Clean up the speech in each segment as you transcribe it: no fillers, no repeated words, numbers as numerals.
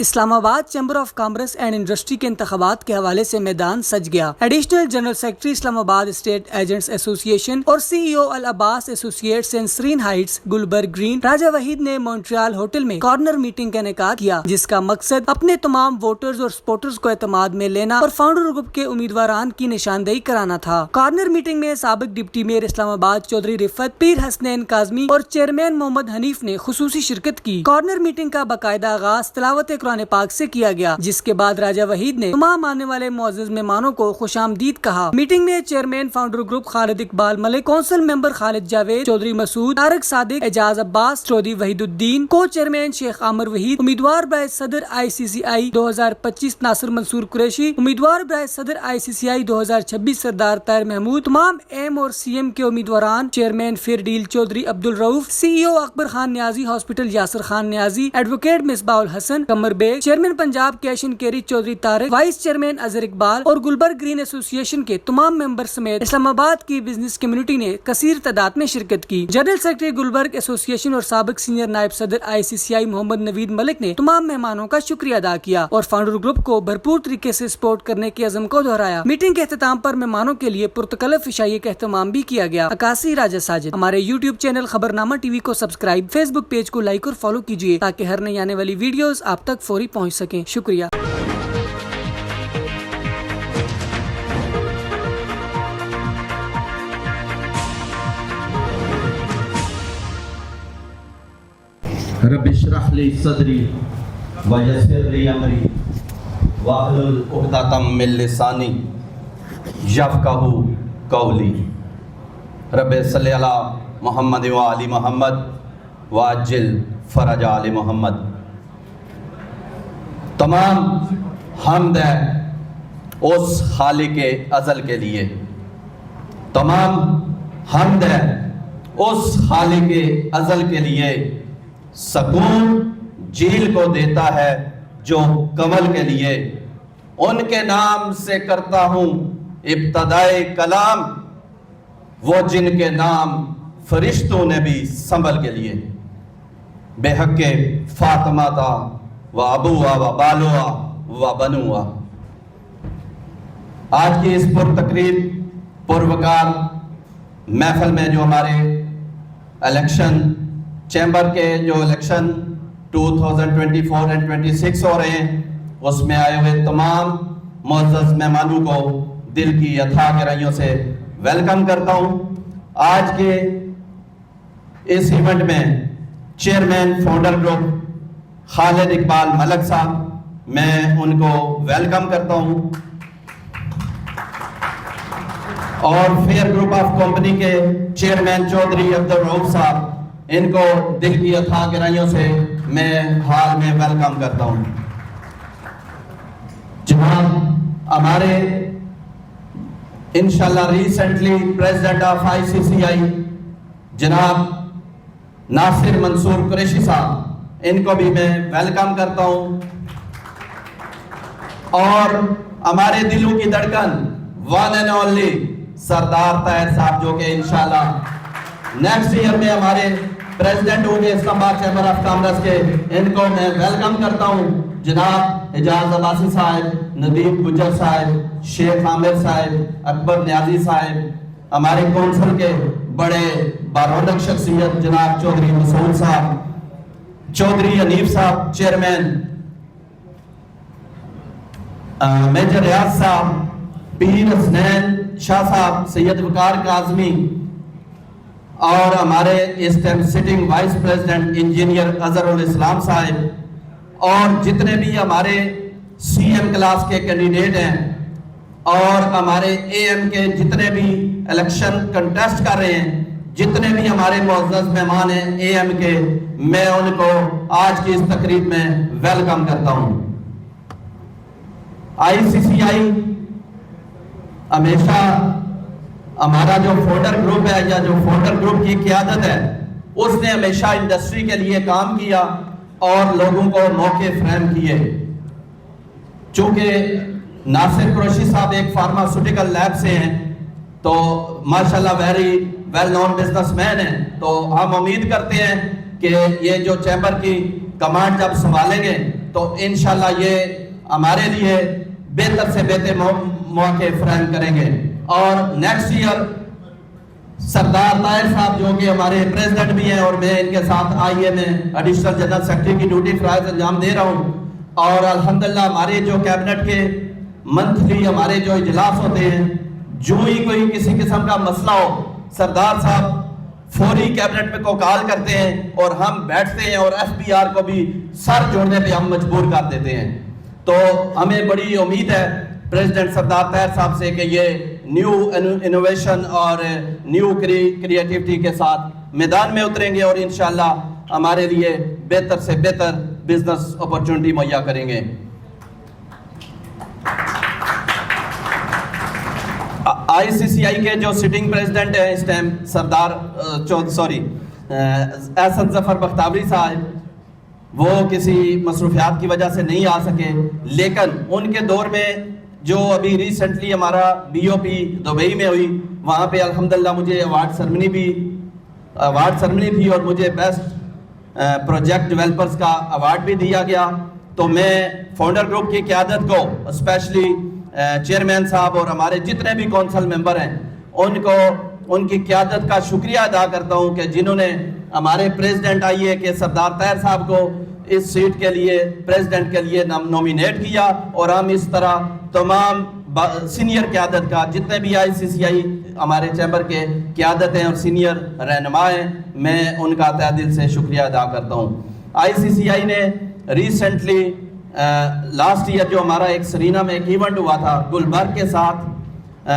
اسلام آباد chamber of commerce and industry کے انتخابات کے حوالے سے میدان سج گیا۔ ایڈیشنل جنرل سیکرٹری اسلام آباد اسٹیٹ ایجنٹس ایسوسی ایشن اور سی ای او العباس ایسوسیٹس ان سرین ہائٹس گلبرگ گرین راجہ وحید نے مونٹریال ہوٹل میں کارنر میٹنگ کا انعقاد کیا، جس کا مقصد اپنے تمام ووٹرز اور سپورٹرز کو اعتماد میں لینا اور فاؤنڈر گروپ کے امیدواران کی نشاندہی کرانا تھا۔ کارنر میٹنگ میں سابق ڈپٹی میئر اسلام آباد چودھری رفت، پیر حسنین کاظمی اور چیئرمین محمد حنیف نے خصوصی شرکت کی۔ کارنر میٹنگ کا باقاعدہ آغاز تلاوت قرآن پاک سے کیا گیا، جس کے بعد راجہ وحید نے تمام آنے والے معزز مہمانوں کو خوش آمدید کہا۔ میٹنگ میں چیئرمین فاؤنڈر گروپ خالد اقبال ملک، کونسل ممبر خالد جاوید، چودھری مسعود، طارق صادق، اعجاز عباس، چودھری وحید الدین، کو چیئرمین شیخ عامر وحید، امیدوار برائے صدر آئی سی سی آئی 2025 ناصر منصور قریشی، امیدوار برائے صدر آئی سی سی آئی 2026 سردار طاہر محمود، تمام ایم اور سی ایم کے امیدواران، chairman fair deal Chaudhry Abdul Rauf, C E O Akbar Khan Niazi hospital Yasir Khan Niazi, advocate Misbah ul Hassan Qamar Baig, chairman Punjab cash and carry Chaudhry Tariq, vice chairman Azhar Iqbal اور گلبرگ گرین ایسوسی ایشن کے تمام ممبر سمیت اسلام آباد کی بزنس کمیونٹی نے کثیر تعداد میں شرکت کی۔ جنرل سیکرٹری گلبرگ ایسوسی ایشن اور سابق سینئر نائب صدر آئی سی سی آئی محمد نوید ملک نے تمام مہمانوں کا شکریہ ادا کیا اور فاؤنڈر گروپ کو بھرپور طریقے سے سپورٹ کرنے کے عزم کو دہرایا۔ میٹنگ کے اختتام پر مہمانوں کے لیے پرتکلف عشائیے کا اہتمام بھی کیا گیا۔ عکاسی راجہ ساجد۔ ہمارے یوٹیوب چینل خبرنامہ ٹی وی کو سبسکرائب، فیس بک پیج کو لائک اور فالو کیجیے تاکہ ہر نئی آنے والی ویڈیوز آپ تک فوری پہنچ سکیں۔ شکریہ۔ رب اشرح لی صدری ویسر لی امری واحلل عقدۃ من لسانی یفقہوا قولی۔ رب صلی علی محمد و آل محمد وعجل فرج آل محمد۔ تمام حمد ہے اس خالق ازل کے لیے، تمام حمد ہے اس خالق ازل کے لیے، سکون جھیل کو دیتا ہے جو کمل کے لیے۔ ان کے نام سے کرتا ہوں ابتدائے کلام، وہ جن کے نام فرشتوں نے بھی سنبھل کے لیے۔ بے حق فاطمہ تا و ابوا و بالوا و بنوا۔ آج کی اس پرتقریب پروقار محفل میں جو ہمارے الیکشن چیمبر کے جو الیکشن 2024 and 26 ہو رہے ہیں، اس میں آئے ہوئے تمام معزز مہمانوں کو دل کی اتھاہ گہرائیوں سے ویلکم کرتا ہوں۔ آج کے اس ایونٹ میں چیئرمین فاؤنڈر گروپ خالد اقبال ملک صاحب، میں ان کو ویلکم کرتا ہوں، اور فیئر گروپ آف کمپنی کے چیئرمین چودھری عبدالرؤف صاحب، ان کو دل کی اتھاہ گہرائیوں سے میں حال میں ویلکم کرتا ہوں۔ جناب ہمارے انشاءاللہ ریسنٹلی پریزیڈنٹ آف آئی سی سی آئی جناب ناصر منصور قریشی صاحب، ان کو بھی میں ویلکم کرتا ہوں، اور ہمارے دلوں کی دھڑکن ون اینڈ اونلی سردار طاہر صاحب، جو کہ انشاءاللہ نیکسٹ ایئر میں ہمارے پریزیڈنٹ ہوں گے اسلام آباد چیمبر آف کامرس کے۔ ان کو میں ویلکم کرتا ہوں۔ جناب اعجاز عباسی صاحب، ندیم گجر صاحب، شیخ عامر صاحب، اکبر نیازی صاحب، ہمارے کونسل کے بڑے بارونق شخصیت جناب چودھری مسعود صاحب، چودھری حنیف صاحب چیئرمین، میجر ریاض صاحب، پیر حسنین شاہ صاحب، سید وقار کاظمی، اور ہمارے اس time sitting vice president engineer Azhar ul-Islam صاحب، اور جتنے بھی ہمارے سی ایم کلاس کے کینڈیڈیٹ ہیں، اور ہمارے اے ایم کے جتنے بھی الیکشن کنٹیسٹ کر رہے ہیں، جتنے بھی ہمارے معزز مہمان ہیں اے ایم کے، میں ان کو آج کی اس تقریب میں ویلکم کرتا ہوں۔ آئی سی سی آئی ہمیشہ ہمارا جو فاؤنڈر گروپ ہے، یا جو فاؤنڈر گروپ کی قیادت ہے، اس نے ہمیشہ انڈسٹری کے لیے کام کیا اور لوگوں کو موقع فراہم کیے۔ چونکہ ناصر قریشی صاحب ایک فارماسیوٹیکل لیب سے ہیں، تو ماشاءاللہ very well known business man ہیں، تو ہم امید کرتے ہیں کہ یہ جو چیمبر کی کمانڈ جب سنبھالیں گے تو انشاءاللہ یہ ہمارے لیے بہتر سے بہتر مواقع فراہم کریں گے. اور نیکسٹ ایئر سردار طاہر صاحب جو کہ ہمارے پریزیڈنٹ بھی ہیں اور میں ان کے ساتھ آئیے میں ایڈیشنل جنرل سیکرٹری کی ڈیوٹی فرائض انجام دے رہا ہوں. اور الحمدللہ ہمارے جو کیبنٹ کے منتھلی ہمارے جو اجلاس ہوتے ہیں, جو ہی کوئی کسی قسم کا مسئلہ ہو سردار صاحب فوری کیبنٹ میں کو کال کرتے ہیں اور ہم بیٹھتے ہیں اور ایف بی آر کو بھی سر جوڑنے پہ ہم مجبور کر دیتے ہیں. تو ہمیں بڑی امید ہے پریزیڈنٹ سردار طاہر صاحب سے کہ یہ نیو انوویشن اور نیو کریٹیوٹی کے ساتھ میدان میں اتریں گے اور انشاءاللہ ہمارے لیے بہتر سے بہتر بزنس اپرچونٹی مہیا کریں گے. آئی سی سی آئی کے جو سٹنگ پریزیڈنٹ ہیں اس ٹائم سردار احسن ظفر بختیاری صاحب, وہ کسی مصروفیات کی وجہ سے نہیں آ سکے, لیکن ان کے دور میں جو ابھی ریسنٹلی ہمارا بی او پی دبئی میں ہوئی, وہاں پہ الحمدللہ مجھے ایوارڈ سرمنی تھی اور مجھے بیسٹ پروجیکٹ ڈیولپرز کا ایوارڈ بھی دیا گیا. تو میں فاؤنڈر گروپ کی قیادت کو اسپیشلی چیئرمین صاحب اور ہمارے جتنے بھی کونسل ممبر ہیں ان کو ان کی قیادت کا شکریہ ادا کرتا ہوں کہ جنہوں نے ہمارے پریزیڈنٹ آئیے کہ سردار طاہر صاحب کو اس سیٹ کے لیے پریزیڈنٹ کے لیے نومینیٹ کیا, اور ہم اس طرح تمام سینئر قیادت کا جتنے بھی آئی سی سی آئی ہمارے چیمبر کے قیادت ہیں اور سینئر رہنما ہیں, میں ان کا تہ دل سے شکریہ ادا کرتا ہوں. آئی سی سی آئی نے ریسنٹلی لاسٹ ایئر جو ہمارا ایک سرینا میں ایک ایونٹ ہوا تھا گلبرگ کے ساتھ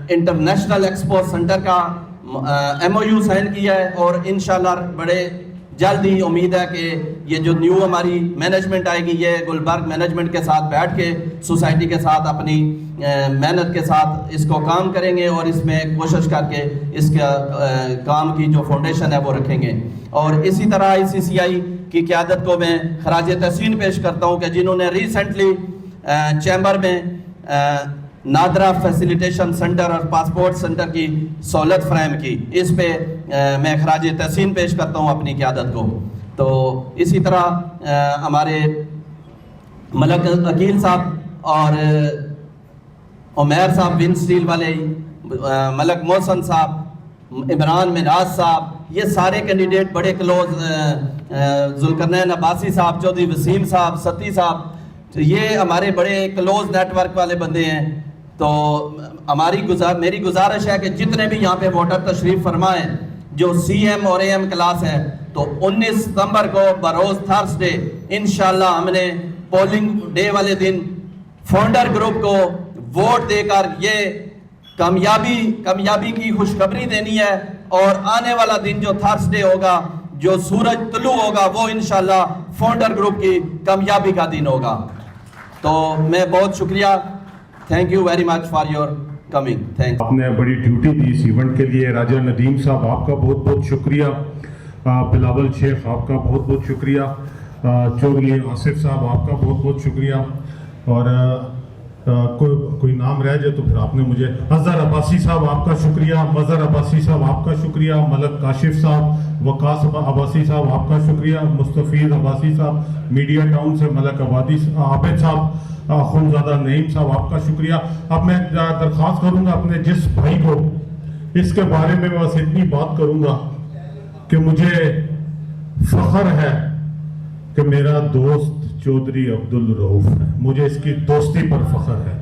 انٹرنیشنل ایکسپو سینٹر کا ایم او یو سائن کیا ہے, اور انشاءاللہ بڑے جلد ہی امید ہے کہ یہ جو نیو ہماری مینجمنٹ آئے گی یہ گلبرگ مینجمنٹ کے ساتھ بیٹھ کے سوسائٹی کے ساتھ اپنی محنت کے ساتھ اس کو کام کریں گے اور اس میں کوشش کر کے اس کا کام کی جو فاؤنڈیشن ہے وہ رکھیں گے. اور اسی طرح آئی سی سی آئی کی قیادت کو میں خراج تحسین پیش کرتا ہوں کہ جنہوں نے ریسنٹلی چیمبر میں نادرا فیسیلیٹیشن سینٹر اور پاسپورٹ سینٹر کی سہولت فراہم کی, اس پہ میں خراج تحسین پیش کرتا ہوں اپنی قیادت کو. تو اسی طرح ہمارے ملک عقیل صاحب اور عمیر صاحب ون سٹیل والے, ملک محسن صاحب, عمران مناز صاحب, یہ سارے کینڈیڈیٹ بڑے کلوز, ذوالقرنین عباسی صاحب, چودھری وسیم صاحب, ستی صاحب, تو یہ ہمارے بڑے کلوز نیٹ ورک والے بندے ہیں. تو میری گزارش ہے کہ جتنے بھی یہاں پہ ووٹر تشریف فرمائیں جو سی ایم اور اے ایم کلاس ہے, تو 19 ستمبر کو بروز تھرسڈے انشاءاللہ ہم نے پولنگ ڈے والے دن فاؤنڈر گروپ کو ووٹ دے کر یہ کامیابی کی خوشخبری دینی ہے. اور آنے والا دن جو تھرسڈے ہوگا, جو سورج طلوع ہوگا, وہ انشاءاللہ فاؤنڈر گروپ کی کامیابی کا دن ہوگا. تو میں بہت شکریہ, thank you very much for your coming. Thank. آپ نے بڑی ڈیوٹی دی اس ایونٹ کے لیے. راجہ ندیم صاحب آپ کا بہت بہت شکریہ. بلاول شیخ آپ کا بہت بہت شکریہ. چودھری آصف صاحب آپ کا بہت بہت شکریہ. اور کوئی نام رہ جائے تو پھر آپ نے مجھے. اظہر عباسی صاحب آپ کا شکریہ. مظہر عباسی صاحب آپ کا شکریہ. ملک کاشف صاحب, وقاص عباسی صاحب آپ کا شکریہ. مستفیض عباسی صاحب میڈیا ٹاؤن سے, ملک عابد صاحب, خونزادہ نعیم صاحب آپ کا شکریہ. اب میں درخواست کروں گا اپنے جس بھائی کو, اس کے بارے میں بس اتنی بات کروں گا کہ مجھے فخر ہے کہ میرا دوست چودھری عبدالرؤف ہے. مجھے اس کی دوستی پر فخر ہے.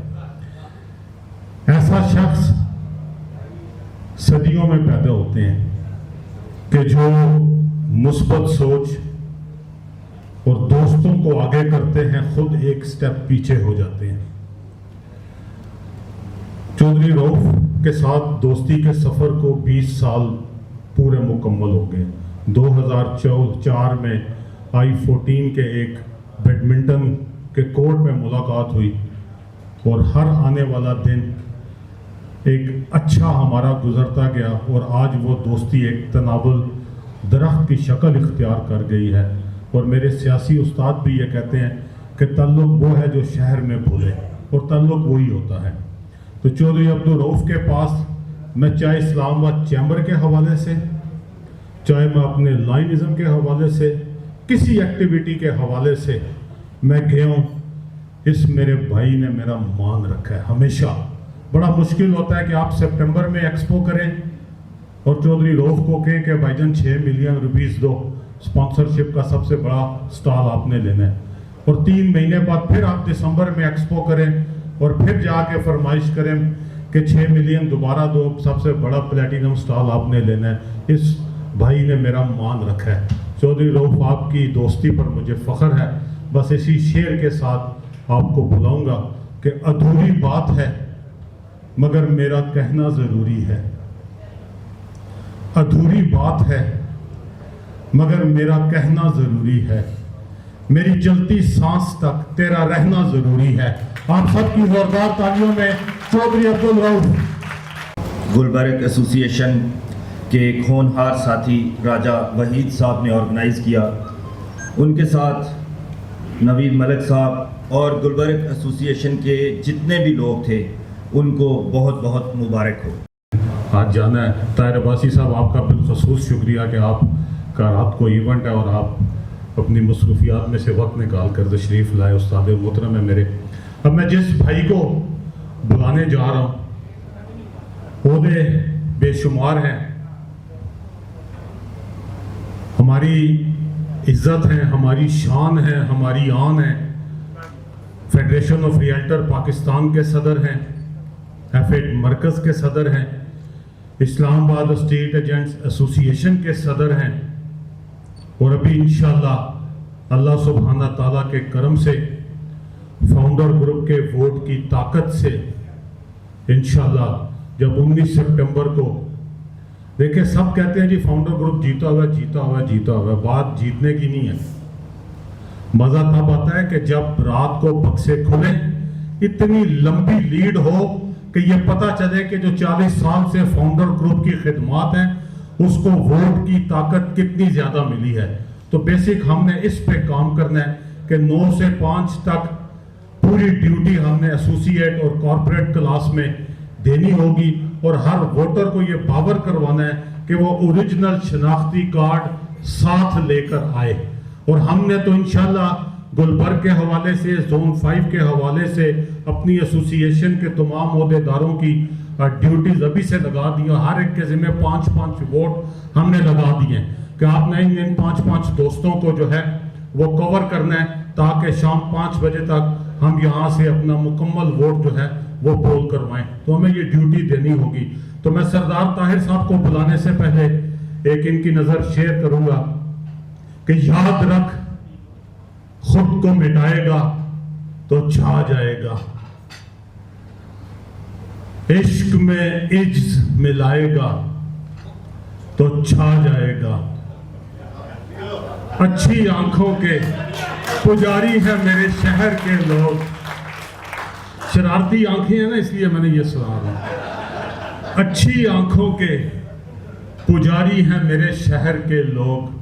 ایسا شخص صدیوں میں پیدا ہوتے ہیں کہ جو مثبت سوچ اور دوستوں کو آگے کرتے ہیں, خود ایک سٹیپ پیچھے ہو جاتے ہیں. چودھری رؤف کے ساتھ دوستی کے سفر کو 20 سال پورے مکمل ہو گئے. 2004 میں I-14 کے ایک بیڈمنٹن کے کورٹ میں ملاقات ہوئی, اور ہر آنے والا دن ایک اچھا ہمارا گزرتا گیا, اور آج وہ دوستی ایک تناول درخت کی شکل اختیار کر گئی ہے. اور میرے سیاسی استاد بھی یہ کہتے ہیں کہ تعلق وہ ہے جو شہر میں بھولے, اور تعلق وہی ہوتا ہے. تو چودھری عبدالرؤف کے پاس میں چاہے اسلام آباد چیمبر کے حوالے سے, چاہے میں اپنے لائنزم کے حوالے سے, کسی ایکٹیویٹی کے حوالے سے میں گیا ہوں، اس میرے بھائی نے میرا مان رکھا ہے ہمیشہ۔ بڑا مشکل ہوتا ہے کہ آپ سپٹمبر میں ایکسپو کریں اور چودھری روف کو کہیں کہ بھائی جان 6 ملین روپیز دو، اسپانسرشپ کا سب سے بڑا سٹال آپ نے لینا ہے، اور 3 مہینے بعد پھر آپ دسمبر میں ایکسپو کریں اور پھر جا کے فرمائش کریں کہ 6 ملین دوبارہ دو، سب سے بڑا پلیٹینم سٹال آپ نے لینا ہے۔ اس بھائی نے میرا مان رکھا ہے۔ چودھری روف آپ کی دوستی پر مجھے فخر ہے۔ بس اسی شعر کے ساتھ آپ کو بلاؤں گا کہ ادھوری بات ہے مگر میرا کہنا ضروری ہے، ادھوری بات ہے مگر میرا کہنا ضروری ہے، میری چلتی سانس تک تیرا رہنا ضروری ہے۔ آپ سب کی زوردار تالیوں میں چودھری عبدالرؤف۔ گلبرگ ایسوسی ایشن کے ایک ہونہار ساتھی راجہ وحید صاحب نے آرگنائز کیا، ان کے ساتھ نوید ملک صاحب اور گلبرگ ایسوسی ایشن کے جتنے بھی لوگ تھے ان کو بہت بہت مبارک ہو۔ آج جانا ہے طاہر عباسی صاحب، آپ کا بالخصوص شکریہ کہ آپ کا رات کو ایونٹ ہے اور آپ اپنی مصروفیات میں سے وقت نکال کر تشریف لائے۔ استاد محترم ہے میرے۔ اب میں جس بھائی کو بلانے جا رہا ہوں، عہدے بے شمار ہیں، ہماری عزت ہے، ہماری شان ہے، ہماری آن ہے۔ فیڈریشن آف ریئلٹر پاکستان کے صدر ہیں، ایفیڈ مرکز کے صدر ہیں، اسلام آباد اسٹیٹ ایجنٹس ایسوسی ایشن کے صدر ہیں، اور ابھی انشاءاللہ اللہ سبحانہ تعالیٰ کے کرم سے فاؤنڈر گروپ کے ووٹ کی طاقت سے انشاءاللہ جب 19 سپٹمبر کو، دیکھیں سب کہتے ہیں جی فاؤنڈر گروپ جیتا ہوا جیتا ہوا جیتا ہوا، بات جیتنے کی نہیں ہے۔ مزہ تب آتا ہے کہ جب رات کو بکسے کھلیں، اتنی لمبی لیڈ ہو کہ یہ پتہ چلے کہ جو 40 سال سے فاؤنڈر گروپ کی خدمات ہیں اس کو ووٹ کی طاقت کتنی زیادہ ملی ہے۔ تو بیسک ہم نے اس پہ کام کرنا ہے کہ 9 سے 5 تک پوری ڈیوٹی ہم نے ایسوسیٹ اور کارپوریٹ کلاس میں دینی ہوگی، اور ہر ووٹر کو یہ باور کروانا ہے کہ وہ اوریجنل شناختی کارڈ ساتھ لے کر آئے۔ اور ہم نے تو انشاءاللہ گلبرگ کے حوالے سے، زون 5 کے حوالے سے اپنی ایسوسی ایشن کے تمام عہدیداروں کی ڈیوٹیز ابھی سے لگا دی ہیں۔ ہر ایک کے ذمہ 5-5 ووٹ ہم نے لگا دیے ہیں کہ آپ نے ان 5-5 دوستوں کو جو ہے وہ کور کرنا ہے، تاکہ شام 5 بجے تک ہم یہاں سے اپنا مکمل ووٹ جو ہے وہ پول کروائیں۔ تو ہمیں یہ ڈیوٹی دینی ہوگی۔ تو میں سردار طاہر صاحب کو بلانے سے پہلے ایک ان کی نظر شیئر کروں گا کہ یاد رکھ، خود کو مٹائے گا تو چھا جائے گا، عشق میں عجز ملائے گا تو چھا جائے گا، اچھی آنکھوں کے پجاری ہیں میرے شہر کے لوگ۔ شرارتی آنکھیں ہیں نا، اس لیے میں نے یہ سنا رہا۔ اچھی آنکھوں کے پجاری ہیں میرے شہر کے لوگ،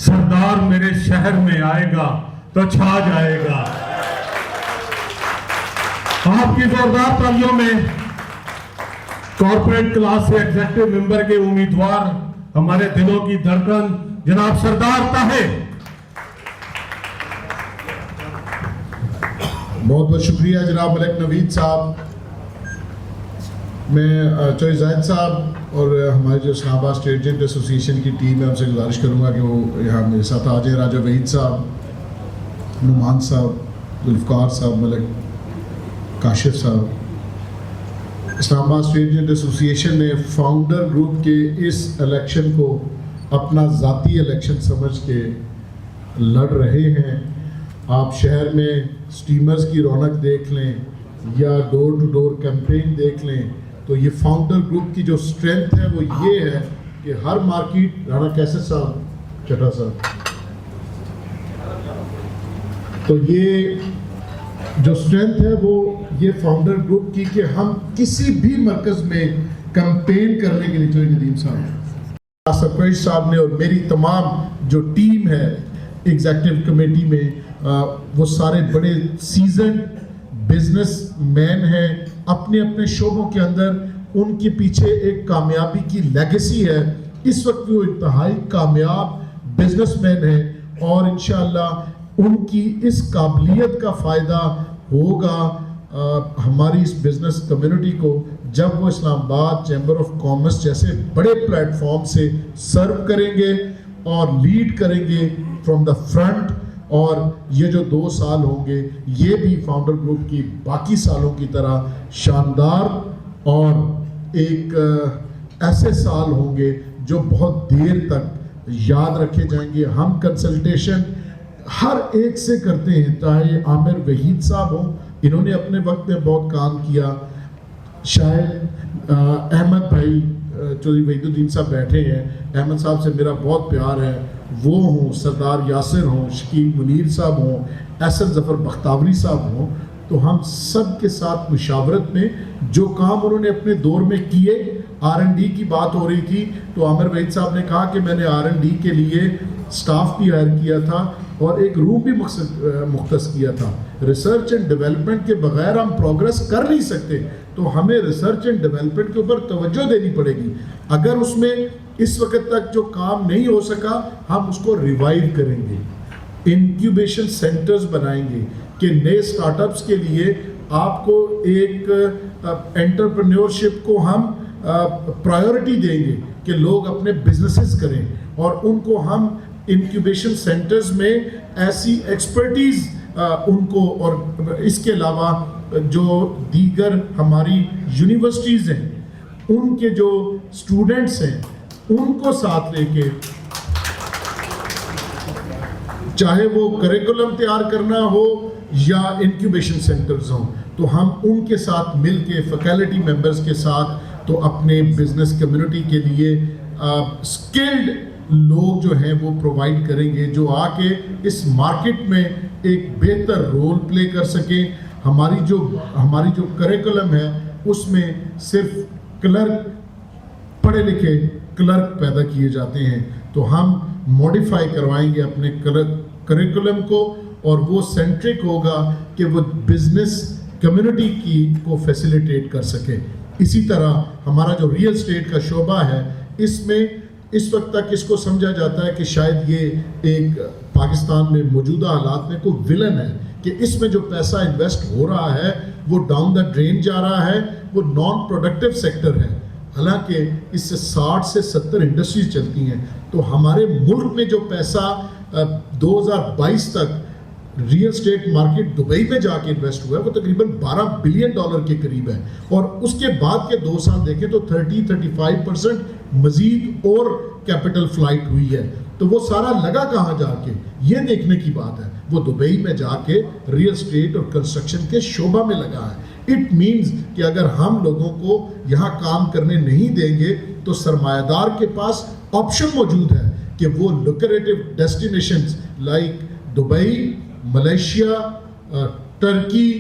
سردار میرے شہر میں آئے گا تو چھا جائے گا۔ آپ کی زوردار تالیوں میں کارپوریٹ کلاس سے ایگزیکٹو ممبر کے امیدوار، ہمارے دلوں کی دھڑکن جناب سردار طاہر۔ بہت بہت شکریہ جناب ملک نوید صاحب۔ میں چوہدری زاہد صاحب اور ہمارے جو اسلام آباد اسٹیٹ ایجنٹ ایسوسی ایشن کی ٹیم ہے ان سے گزارش کروں گا کہ وہ یہاں میرے ساتھ آ جائیں۔ راجہ وحید صاحب، نعمان صاحب، ذوالفقار صاحب، ملک کاشف صاحب۔ اسلام آباد اسٹیٹ ایجنٹ ایسوسی ایشن نے فاؤنڈر گروپ کے اس الیکشن کو اپنا ذاتی الیکشن سمجھ کے لڑ رہے ہیں۔ آپ شہر میں سٹیمرز کی رونق دیکھ لیں یا ڈور ٹو ڈور کیمپین دیکھ لیں تو یہ فاؤنڈر گروپ کی جو سٹرینتھ ہے وہ یہ ہے کہ ہر مارکیٹ، رانا کیسے صاحب، چٹا صاحب، تو یہ جو سٹرینتھ ہے وہ یہ فاؤنڈر گروپ کی کہ ہم کسی بھی مرکز میں کیمپین کرنے کے لیے، چوہدری ندیم صاحب، سرپرائز صاحب نے اور میری تمام جو ٹیم ہے ایگزیکٹو کمیٹی میں، وہ سارے بڑے سیزن بزنس مین ہیں اپنے اپنے شعبوں کے اندر۔ ان کے پیچھے ایک کامیابی کی لیگیسی ہے۔ اس وقت وہ انتہائی کامیاب بزنس مین ہیں اور انشاءاللہ ان کی اس قابلیت کا فائدہ ہوگا ہماری اس بزنس کمیونٹی کو جب وہ اسلام آباد چیمبر آف کامرس جیسے بڑے پلیٹ فارم سے سرو کریں گے اور لیڈ کریں گے فرام دا فرنٹ. اور یہ جو 2 سال ہوں گے یہ بھی فاؤنڈر گروپ کی باقی سالوں کی طرح شاندار اور ایک ایسے سال ہوں گے جو بہت دیر تک یاد رکھے جائیں گے. ہم کنسلٹیشن ہر ایک سے کرتے ہیں, چاہے عامر وحید صاحب ہوں, انہوں نے اپنے وقت میں بہت کام کیا, شاید احمد بھائی چودھری وحید الدین صاحب بیٹھے ہیں, احمد صاحب سے میرا بہت پیار ہے, وہ ہوں, سردار یاسر ہوں, شکیل منیر صاحب ہوں, احسن ظفر بختاوری صاحب ہوں, تو ہم سب کے ساتھ مشاورت میں جو کام انہوں نے اپنے دور میں کیے, R&D کی بات ہو رہی تھی تو عامر وحید صاحب نے کہا کہ میں نے R&D کے لیے سٹاف بھی ہائر کیا تھا اور ایک روم بھی مختص کیا تھا. ریسرچ اینڈ ڈیولپمنٹ کے بغیر ہم پروگرس کر نہیں سکتے, تو ہمیں ریسرچ اینڈ ڈیولپمنٹ کے اوپر توجہ دینی پڑے گی. اگر اس میں اس وقت تک جو کام نہیں ہو سکا ہم اس کو ریوائیو کریں گے, انکیوبیشن سینٹرز بنائیں گے کہ نئے سٹارٹ اپس کے لیے آپ کو ایک انٹرپرینیورشپ کو ہم پرائیورٹی دیں گے کہ لوگ اپنے بزنسز کریں, اور ان کو ہم انکیوبیشن سینٹرز میں ایسی ایکسپرٹیز ان کو, اور اس کے علاوہ جو دیگر ہماری یونیورسٹیز ہیں ان کے جو اسٹوڈنٹس ہیں ان کو ساتھ لے کے, چاہے وہ کریکولم تیار کرنا ہو یا انکیوبیشن سینٹرز ہوں, تو ہم ان کے ساتھ مل کے فیکلٹی ممبرز کے ساتھ تو اپنے بزنس کمیونٹی کے لیے اسکلڈ لوگ جو ہیں وہ پرووائڈ کریں گے جو آ کے اس مارکیٹ میں ایک بہتر رول پلے کر سکیں. ہماری جو کریکولم ہے اس میں صرف کلرک, پڑھے لکھے کلرک پیدا کیے جاتے ہیں, تو ہم موڈیفائی کروائیں گے اپنے کریکولم کو, اور وہ سینٹرک ہوگا کہ وہ بزنس کمیونٹی کی کو فیسیلیٹیٹ کر سکے. اسی طرح ہمارا جو ریئل اسٹیٹ کا شعبہ ہے اس میں اس وقت تک اس کو سمجھا جاتا ہے کہ شاید یہ ایک پاکستان میں موجودہ حالات میں کوئی ولن ہے کہ اس میں جو پیسہ انویسٹ ہو رہا ہے وہ ڈاؤن دا ڈرین جا رہا ہے, وہ نان پروڈکٹیو سیکٹر ہے, حالانکہ اس سے 60 سے 70 انڈسٹریز چلتی ہیں. تو ہمارے ملک میں جو پیسہ 2022 تک ریئل اسٹیٹ مارکیٹ دبئی میں جا کے انویسٹ ہوا ہے وہ تقریباً $12 بلین کے قریب ہے, اور اس کے بعد کے 2 سال دیکھیں تو 30-35% مزید اور کیپٹل فلائٹ ہوئی ہے. تو وہ سارا لگا کہاں جا کے, یہ دیکھنے کی بات ہے, وہ دبئی میں جا کے ریئل اسٹیٹ اور کنسٹرکشن کے شعبہ میں لگا ہے. اٹ مینز کہ اگر ہم لوگوں کو یہاں کام کرنے نہیں دیں گے تو سرمایہ دار کے پاس آپشن موجود ہے کہ وہ lucrative destinations like Dubai, Malaysia, Turkey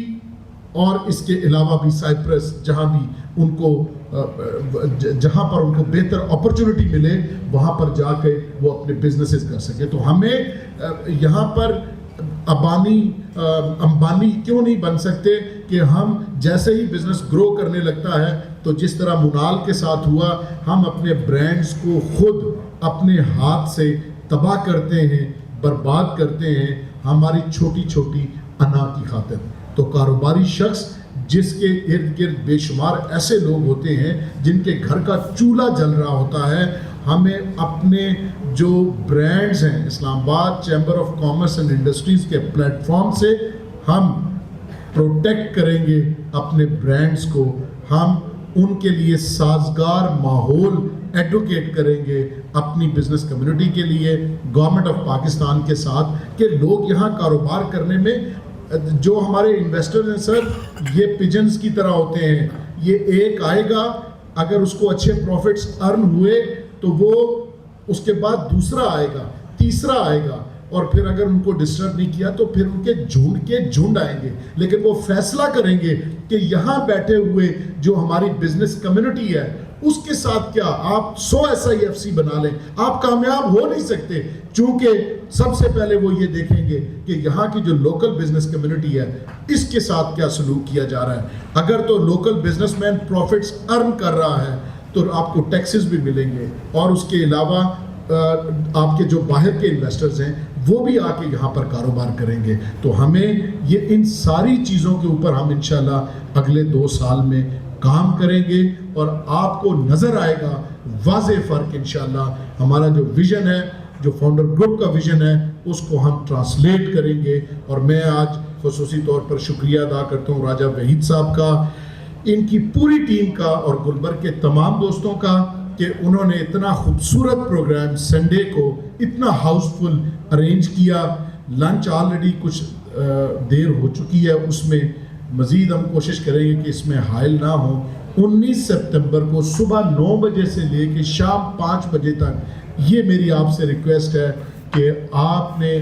اور اس کے علاوہ بھی سائپرس, جہاں پر ان کو بہتر اپرچونٹی ملے وہاں پر جا کے وہ اپنے بزنسز کر سکے. تو ہمیں یہاں پر امبانی کیوں نہیں بن سکتے کہ ہم جیسے ہی بزنس گرو کرنے لگتا ہے تو جس طرح منال کے ساتھ ہوا, ہم اپنے برانڈز کو خود اپنے ہاتھ سے تباہ کرتے ہیں, برباد کرتے ہیں ہماری چھوٹی چھوٹی انا کی خاطر. تو کاروباری شخص جس کے ارد گرد بے شمار ایسے لوگ ہوتے ہیں جن کے گھر کا چولہا جل رہا ہوتا ہے, ہمیں اپنے جو برانڈز ہیں اسلام آباد chamber of commerce and industries کے پلیٹ فارم سے ہم پروٹیکٹ کریں گے اپنے برانڈز کو, ہم ان کے لیے سازگار ماحول ایڈوکیٹ کریں گے اپنی بزنس کمیونٹی کے لیے گورنمنٹ آف پاکستان کے ساتھ کہ لوگ یہاں کاروبار کرنے میں, جو ہمارے انویسٹر ہیں سر یہ پجنز کی طرح ہوتے ہیں, یہ ایک آئے گا اگر اس کو اچھے پروفٹس ارن ہوئے تو وہ اس کے بعد دوسرا آئے گا, تیسرا آئے گا, اور پھر اگر ان کو ڈسٹرب نہیں کیا تو پھر ان کے جھنڈ آئیں گے. لیکن وہ فیصلہ کریں گے کہ یہاں بیٹھے ہوئے جو ہماری بزنس کمیونٹی ہے اس کے ساتھ کیا آپ 100 SIFC بنا لیں, آپ کامیاب ہو نہیں سکتے, چونکہ سب سے پہلے وہ یہ دیکھیں گے کہ یہاں کی جو لوکل بزنس کمیونٹی ہے اس کے ساتھ کیا سلوک کیا جا رہا ہے. اگر تو لوکل بزنس مین پروفٹس ارن کر رہا ہے تو آپ کو ٹیکسز بھی ملیں گے, اور اس کے علاوہ آپ کے جو باہر کے انویسٹرز ہیں وہ بھی آ کے یہاں پر کاروبار کریں گے. تو ہمیں یہ ان ساری چیزوں کے اوپر ہم انشاءاللہ اگلے 2 سال میں کام کریں گے اور آپ کو نظر آئے گا واضح فرق انشاءاللہ. ہمارا جو ویژن ہے, جو فاؤنڈر گروپ کا ویژن ہے, اس کو ہم ٹرانسلیٹ کریں گے. اور میں آج خصوصی طور پر شکریہ ادا کرتا ہوں راجہ وحید صاحب کا, ان کی پوری ٹیم کا اور گلبرگ کے تمام دوستوں کا کہ انہوں نے اتنا خوبصورت پروگرام سنڈے کو اتنا ہاؤس فل ارینج کیا. لنچ آلریڈی کچھ دیر ہو چکی ہے, اس میں مزید ہم کوشش کریں گے کہ اس میں حائل نہ ہوں. 19 سپتمبر کو صبح 9 بجے سے لے کے شام 5 بجے تک یہ میری آپ سے ریکویسٹ ہے کہ آپ نے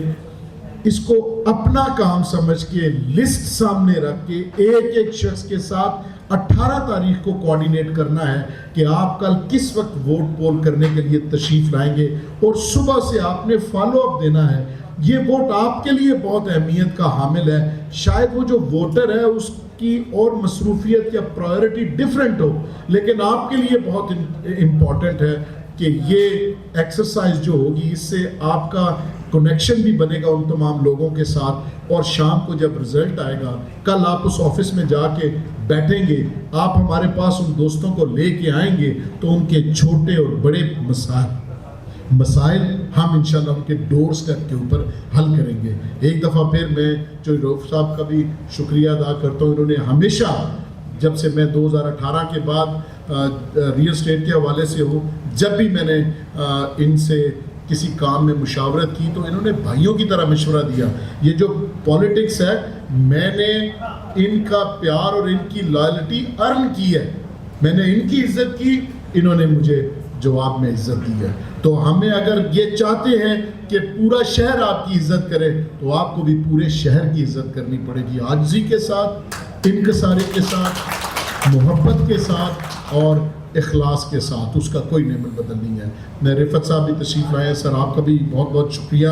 اس کو اپنا کام سمجھ کے لسٹ سامنے رکھ کے ایک ایک شخص کے ساتھ 18 تاریخ کو کوارڈینیٹ کرنا ہے کہ آپ کل کس وقت ووٹ پول کرنے کے لیے تشریف لائیں گے, اور صبح سے آپ نے فالو اپ دینا ہے. یہ ووٹ آپ کے لیے بہت اہمیت کا حامل ہے. شاید وہ جو ووٹر ہے اس کی اور مصروفیت یا پرائیورٹی ڈیفرنٹ ہو, لیکن آپ کے لیے بہت امپورٹنٹ ہے کہ یہ ایکسرسائز جو ہوگی اس سے آپ کا کنیکشن بھی بنے گا ان تمام لوگوں کے ساتھ. اور شام کو جب رزلٹ آئے گا, کل آپ اس آفس میں جا کے بیٹھیں گے, آپ ہمارے پاس ان دوستوں کو لے کے آئیں گے تو ان کے چھوٹے اور بڑے مسائل ہم انشاءاللہ ان کے ڈور سٹیپ کے اوپر حل کریں گے. ایک دفعہ پھر میں جو روف صاحب کا بھی شکریہ ادا کرتا ہوں. انہوں نے ہمیشہ, جب سے میں 2018 کے بعد ریل اسٹیٹ کے حوالے سے ہوں, جب بھی میں نے ان سے کسی کام میں مشاورت کی تو انہوں نے بھائیوں کی طرح مشورہ دیا. یہ جو پولیٹکس ہے, میں نے ان کا پیار اور ان کی لائلٹی ارن کی ہے. میں نے ان کی عزت کی, انہوں نے مجھے جواب میں عزت دی ہے. تو ہمیں اگر یہ چاہتے ہیں کہ پورا شہر آپ کی عزت کرے تو آپ کو بھی پورے شہر کی عزت کرنی پڑے گی, عاجزی کے ساتھ, انکساری کے ساتھ, محبت کے ساتھ اور اخلاص کے ساتھ. اس کا کوئی نعمت بدل نہیں ہے. میں رفت صاحب بھی تشریف لائے ہیں, سر آپ کا بھی بہت بہت شکریہ,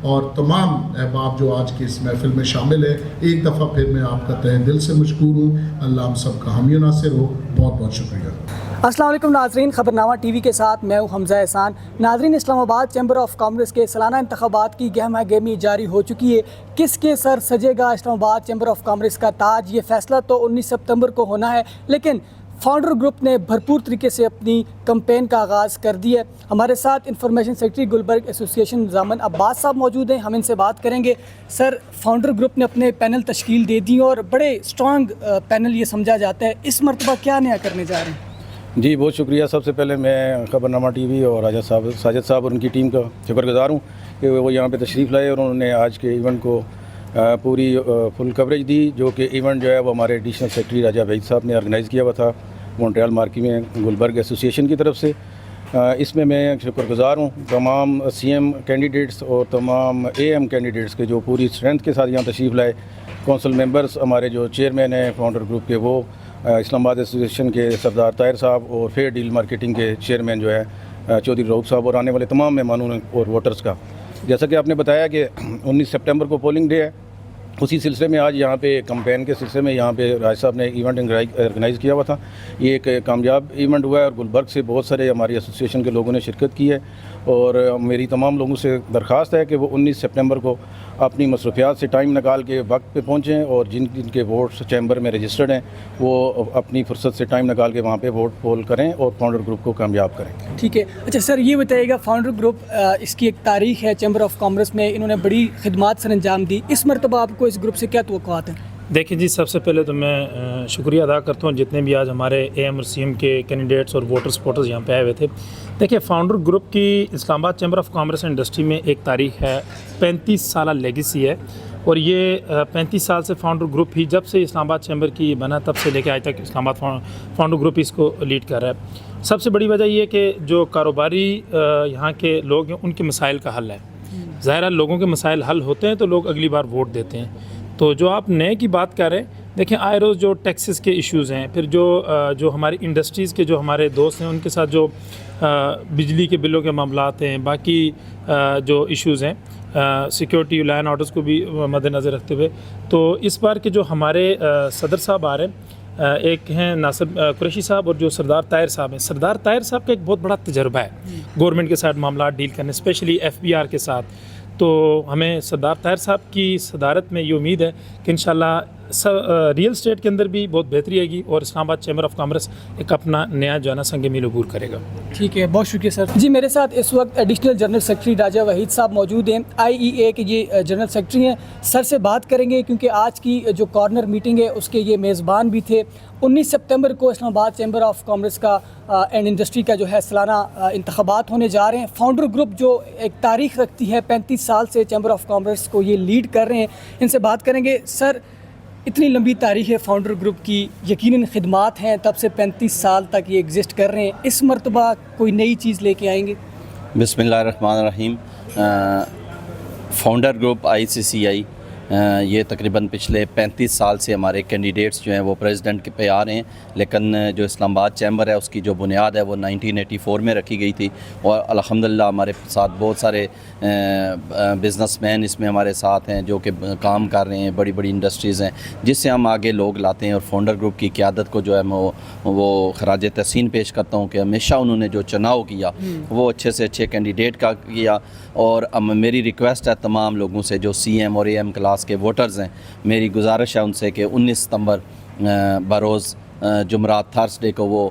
اور تمام احباب جو آج کے اس محفل میں شامل ہیں, ایک دفعہ پھر میں آپ کا تہ دل سے مشکور ہوں. اللہ ہم سب کا حامی و ناصر ہو. بہت بہت شکریہ. السلام علیکم ناظرین, خبرنامہ ٹی وی کے ساتھ میں ہوں حمزہ احسان. ناظرین, اسلام آباد چیمبر آف کامرس کے سالانہ انتخابات کی گہما گہمی جاری ہو چکی ہے. کس کے سر سجے گا اسلام آباد چیمبر آف کامرس کا تاج, یہ فیصلہ تو 19 سپتمبر کو ہونا ہے, لیکن فاؤنڈر گروپ نے بھرپور طریقے سے اپنی کمپین کا آغاز کر دیا ہے. ہمارے ساتھ انفارمیشن سیکرٹری گلبرگ ایسوسی ایشن ضامن عباس صاحب موجود ہیں, ہم ان سے بات کریں گے. سر, فاؤنڈر گروپ نے اپنے پینل تشکیل دے دی اور بڑے اسٹرانگ پینل یہ سمجھا جاتا ہے, اس مرتبہ کیا نیا کرنے جا رہے ہیں؟ جی بہت شکریہ. سب سے پہلے میں خبرنامہ ٹی وی اور راجہ صاحب, ساجد صاحب اور ان کی ٹیم کا شکر گزار ہوں کہ وہ یہاں پہ تشریف لائے اور انہوں نے آج کے ایونٹ کو پوری فل کوریج دی. جو کہ ایونٹ جو ہے وہ ہمارے ایڈیشنل سیکرٹری راجہ وحید صاحب نے آرگنائز کیا ہوا تھا مونٹریال مارکی میں گلبرگ ایسوسی ایشن کی طرف سے. اس میں شکر گزار ہوں تمام سی ایم کینڈیڈیٹس اور تمام اے ایم کینڈیڈیٹس کے جو پوری اسٹرینتھ کے ساتھ یہاں تشریف لائے. کونسل ممبرس, ہمارے جو چیئرمین ہیں فاؤنڈر گروپ کے, وہ اسلام آباد ایسوسی ایشن کے سردار طاہر صاحب, اور فیئر ڈیل مارکیٹنگ کے چیئرمین جو ہے چودھری روف صاحب, اور آنے والے تمام مہمانوں اور ووٹرز کا. جیسا کہ آپ نے بتایا کہ 19 سپٹمبر کو پولنگ ڈے ہے, اسی سلسلے میں آج یہاں پہ کمپین کے سلسلے میں یہاں پہ راج صاحب نے ایونٹ آرگنائز کیا ہوا تھا. یہ ایک کامیاب ایونٹ ہوا ہے اور گلبرگ سے بہت سارے ہماری ایسوسی ایشن کے لوگوں نے شرکت کی ہے. اور میری تمام لوگوں سے درخواست ہے کہ وہ 19 سپٹمبر کو اپنی مصروفیات سے ٹائم نکال کے وقت پہ پہنچیں, اور جن کے ووٹس چیمبر میں رجسٹرڈ ہیں وہ اپنی فرصت سے ٹائم نکال کے وہاں پہ ووٹ پول کریں اور فاؤنڈر گروپ کو کامیاب کریں. ٹھیک ہے. اچھا سر, یہ بتائیے گا, فاؤنڈر گروپ اس کی ایک تاریخ ہے چیمبر آف کامرس میں, انہوں نے بڑی خدمات سر انجام دی, اس مرتبہ آپ کو اس گروپ سے کیا توقعات ہیں؟ دیکھیں جی, سب سے پہلے تو میں شکریہ ادا کرتا ہوں جتنے بھی آج ہمارے اے ایم اور سی ایم کے کینڈیڈیٹس اور ووٹر سپورٹرز یہاں پہ آئے ہوئے تھے. دیکھیں, فاؤنڈر گروپ کی اسلام آباد chamber of commerce and industry میں ایک تاریخ ہے, 35 سالہ لیگیسی ہے, اور یہ 35 سال سے فاؤنڈر گروپ ہی, جب سے اسلام آباد چیمبر کی بنا تب سے لے کے آج تک اسلام آباد فاؤنڈر گروپ اس کو لیڈ کر رہا ہے. سب سے بڑی وجہ یہ ہے کہ جو کاروباری یہاں کے لوگ ہیں ان کے مسائل کا حل ہے. ظاہر ہے لوگوں کے مسائل حل ہوتے ہیں تو لوگ اگلی بار ووٹ دیتے ہیں. تو جو آپ نئے کی بات کر رہے ہیں, دیکھیں آئے روز جو ٹیکسز کے ایشوز ہیں, پھر جو ہماری انڈسٹریز کے جو ہمارے دوست ہیں ان کے ساتھ جو بجلی کے بلوں کے معاملات ہیں, باقی جو ایشوز ہیں, سیکیورٹی لائن آرڈرز کو بھی مد نظر رکھتے ہوئے, تو اس بار کے جو ہمارے صدر صاحب آ رہے ہیں, ایک ہیں ناصر قریشی صاحب اور جو سردار طاہر صاحب ہیں. سردار طاہر صاحب کا ایک بہت بڑا تجربہ ہے گورنمنٹ کے ساتھ معاملات ڈیل کرنے, اسپیشلی ایف بی آر کے ساتھ. تو ہمیں سردار طاہر صاحب کی صدارت میں یہ امید ہے کہ انشاءاللہ ریئل اسٹیٹ کے اندر بھی بہت بہتری آئے گی اور اسلام آباد چیمبر آف کامرس ایک اپنا نیا جو ہے نا سنگ میل عبور کرے گا. ٹھیک ہے، بہت شکریہ سر. جی میرے ساتھ اس وقت ایڈیشنل جنرل سیکرٹری راجہ وحید صاحب موجود ہیں، IEA کے یہ جنرل سیکرٹری ہیں. سر سے بات کریں گے کیونکہ آج کی جو کارنر میٹنگ ہے اس کے یہ میزبان بھی تھے. 19 سپتمبر کو اسلام آباد چیمبر آف کامرس کا اینڈ انڈسٹری کا جو ہے سالانہ انتخابات ہونے جا رہے ہیں. فاؤنڈر گروپ جو ایک تاریخ رکھتی ہے، 35 سال سے چیمبر آف کامرس کو یہ لیڈ کر رہے ہیں، ان سے بات کریں گے. سر اتنی لمبی تاریخ ہے فاؤنڈر گروپ کی، یقیناً خدمات ہیں، تب سے 35 سال تک یہ ایگزسٹ کر رہے ہیں. اس مرتبہ کوئی نئی چیز لے کے آئیں گے؟ بسم اللہ الرحمن الرحیم. فاؤنڈر گروپ ICCI یہ تقریباً پچھلے 35 سال سے ہمارے کینڈیڈیٹس جو ہیں وہ پریزیڈنٹ پہ آ رہے ہیں، لیکن جو اسلام آباد چیمبر ہے اس کی جو بنیاد ہے وہ 1984 میں رکھی گئی تھی، اور الحمدللہ ہمارے ساتھ بہت سارے بزنس مین اس میں ہمارے ساتھ ہیں جو کہ کام کر رہے ہیں، بڑی بڑی انڈسٹریز ہیں جس سے ہم آگے لوگ لاتے ہیں. اور فاؤنڈر گروپ کی قیادت کو جو ہے میں وہ خراج تحسین پیش کرتا ہوں کہ ہمیشہ انہوں نے جو چناؤ کیا وہ اچھے سے اچھے کینڈیڈیٹ کا کیا. اور میری ریکویسٹ ہے تمام لوگوں سے جو CM اور AM کلاس کے ووٹرز ہیں، میری گزارش ہے ان سے کہ 19 ستمبر بروز جمعرات تھرسڈے کو وہ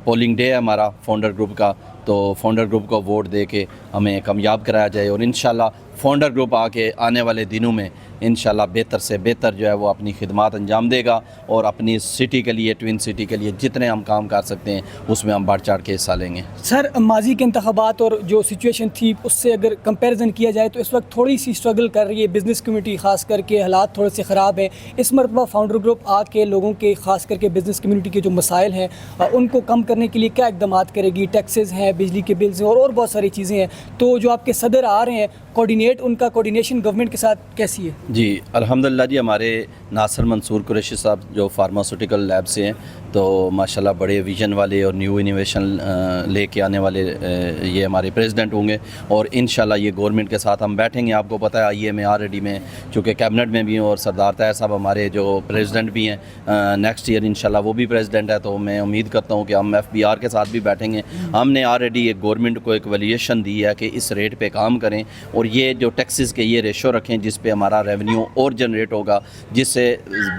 پولنگ ڈے ہے ہمارا فاؤنڈر گروپ کا، تو فاؤنڈر گروپ کو ووٹ دے کے ہمیں کامیاب کرایا جائے. اور انشاءاللہ فاؤنڈر گروپ آنے والے دنوں میں انشاءاللہ بہتر سے بہتر جو ہے وہ اپنی خدمات انجام دے گا، اور اپنی سٹی کے لیے، ٹوین سٹی کے لیے جتنے ہم کام کر سکتے ہیں اس میں ہم بڑھ چڑھ کے حصہ لیں گے. سر ماضی کے انتخابات اور جو سچویشن تھی اس سے اگر کمپیریزن کیا جائے تو اس وقت تھوڑی سی اسٹرگل کر رہی ہے بزنس کمیونٹی، خاص کر کے حالات تھوڑے سے خراب ہیں. اس مرتبہ فاؤنڈر گروپ آ کے لوگوں کے، خاص کر کے بزنس کمیونٹی کے جو مسائل ہیں ان کو کم کرنے کے لیے کیا اقدامات کرے گی؟ ٹیکسز ہیں، بجلی کے بلز ہیں، اور بہت ساری چیزیں ہیں. تو جو آپ کے صدر آ رہے ہیں ان کا کوارڈینیشن گورنمنٹ کے ساتھ کیسی ہے؟ جی الحمدللہ جی، ہمارے ناصر منصور قریشی صاحب جو فارماسوٹیکل لیب سے ہیں تو ماشاءاللہ بڑے ویژن والے اور نیو انویشن لے کے آنے والے یہ ہمارے پریزیڈنٹ ہوں گے. اور انشاءاللہ یہ گورنمنٹ کے ساتھ ہم بیٹھیں گے. آپ کو پتہ ہے IEA میں آلریڈی میں چونکہ کیبنٹ میں بھی ہوں، اور سردار طاہر صاحب ہمارے جو پریزیڈنٹ بھی ہیں، نیکسٹ ایئر انشاءاللہ وہ بھی پریزیڈنٹ ہے، تو میں امید کرتا ہوں کہ ہم FBR کے ساتھ بھی بیٹھیں گے. ہم نے آلریڈی ایک گورنمنٹ کو ایک ویلیویشن دی ہے کہ اس ریٹ پہ کام کریں، اور یہ جو ٹیکسز کے یہ ریشو رکھیں جس پہ ہمارا ریونیو اور جنریٹ ہوگا، جس سے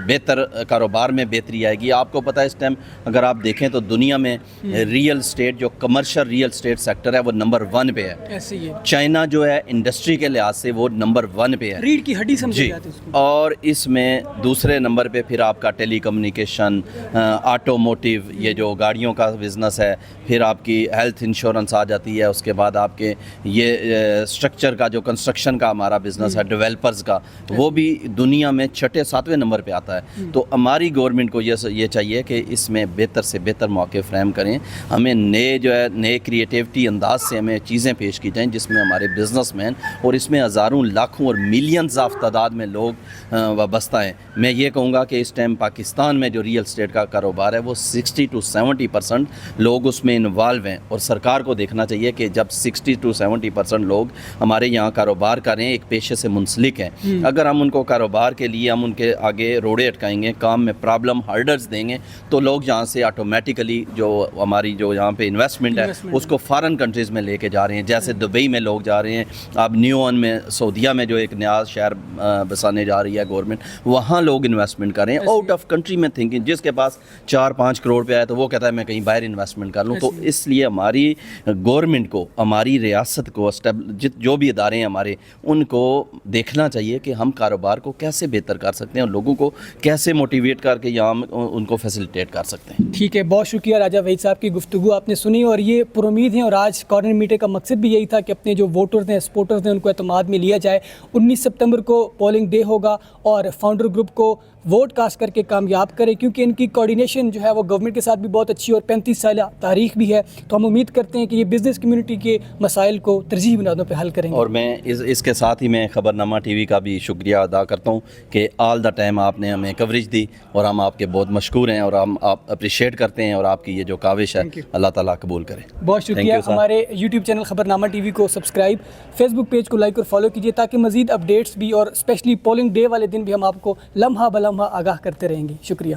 بہتر کاروبار میں بہتری آئے گی. آپ کو پتہ ہے اس ٹائم اگر آپ دیکھیں تو دنیا میں ریئل اسٹیٹ جو کمرشل ریئل اسٹیٹ سیکٹر ہے وہ نمبر 1 پہ ہے. ایسے ہی ہے. چائنا جو ہے انڈسٹری کے لحاظ سے وہ نمبر 1 پہ ہے، ریڑھ کی ہڈی سمجھی جی. جاتی ہے اس کو. اور اس میں دوسرے نمبر پہ پھر آپ کا ٹیلی کمیونیکیشن، آٹوموٹیو، یہ جو گاڑیوں کا بزنس ہے، پھر آپ کی ہیلتھ انشورنس آ جاتی ہے. اس کے بعد آپ کے یہ اسٹرکچر کا جو کنسٹرکشن کا ہمارا بزنس ہے، ڈیولپرز کا، وہ بھی دنیا میں 6 7 نمبر پہ آتا ہے. تو ہماری گورنمنٹ کو یہ چاہیے کہ اس میں بہتر سے بہتر موقع فراہم کریں. ہمیں نئے کریٹیوٹی انداز سے ہمیں چیزیں پیش کی جائیں جس میں ہمارے بزنس مین، اور اس میں ہزاروں، لاکھوں اور ملینز آف تعداد میں لوگ وابستہ ہیں. میں یہ کہوں گا کہ اس ٹائم پاکستان میں جو ریئل اسٹیٹ کا کاروبار ہے وہ 60 to 70% لوگ اس میں انوالو ہیں. اور سرکار کو دیکھنا چاہیے کہ جب 60 to 70% لوگ ہمارے یہاں کاروبار کر رہے ہیں، ایک پیشے سے منسلک ہیں، اگر ہم ان کو کاروبار کے لیے ہم ان کے آگے روڑے اٹکائیں گے، کام میں پرابلم ہرڈرز دیں گے، تو لوگ یہاں سے آٹومیٹیکلی جو ہماری جو یہاں پہ انویسٹمنٹ ہے اس کو فارن کنٹریز میں لے کے جا رہے ہیں. جیسے دبئی میں لوگ جا رہے ہیں، اب نیوان میں، سعودیہ میں جو ایک نیا شہر بسانے جا رہی ہے گورنمنٹ، وہاں لوگ انویسٹمنٹ کر رہے ہیں. آؤٹ آف کنٹری میں تھنکنگ، جس کے پاس 4-5 کروڑ روپے آئے تو وہ کہتا ہے میں کہیں باہر انویسٹمنٹ کر لوں. تو اس لیے ہماری گورنمنٹ کو، ہماری ریاست کو، جو بھی ادارے ہیں ہمارے، ان کو دیکھنا چاہیے کہ ہم کاروبار کو کیسے بہتر کر سکتے ہیں اور لوگوں کو کیسے موٹیویٹ کر کے یہاں ان کو فیسیلیٹیٹ کر سکتے ہیں. ٹھیک ہے، بہت شکریہ راجہ وحید صاحب کی گفتگو آپ نے سنی، اور یہ پر امید ہیں. اور آج کارنر میٹنگ کا مقصد بھی یہی تھا کہ اپنے جو ووٹرز ہیں، سپورٹرز ہیں، ان کو اعتماد میں لیا جائے. 19 سپتمبر کو پولنگ ڈے ہوگا اور فاؤنڈر گروپ کو ووٹ کاسٹ کر کے کامیاب کرے، کیونکہ ان کی کوارڈینیشن جو ہے وہ گورنمنٹ کے ساتھ بھی بہت اچھی اور 35 سالہ تاریخ بھی ہے. تو ہم امید کرتے ہیں کہ یہ بزنس کمیونٹی کے مسائل کو ترجیحی بنیادوں پہ حل کریں گے. اور میں اس کے ساتھ ہی میں خبرنامہ TV کا بھی شکریہ ادا کرتا ہوں کہ آل دا ٹائم آپ نے ہمیں کوریج دی، اور ہم آپ کے بہت مشکور ہیں، اور ہم آپ اپریشیٹ کرتے ہیں، اور آپ کی یہ جو کاوش ہے اللہ تعالیٰ قبول کرے. بہت شکریہ. ہمارے YouTube چینل خبرنامہ TV کو سبسکرائب، فیس بک پیج کو لائک اور فالو کیجیے تاکہ مزید اپڈیٹس بھی، اور اسپیشلی پولنگ ڈے والے دن بھی ہم آپ کو لمحہ بلمحہ آگاہ کرتے رہیں گے. شکریہ.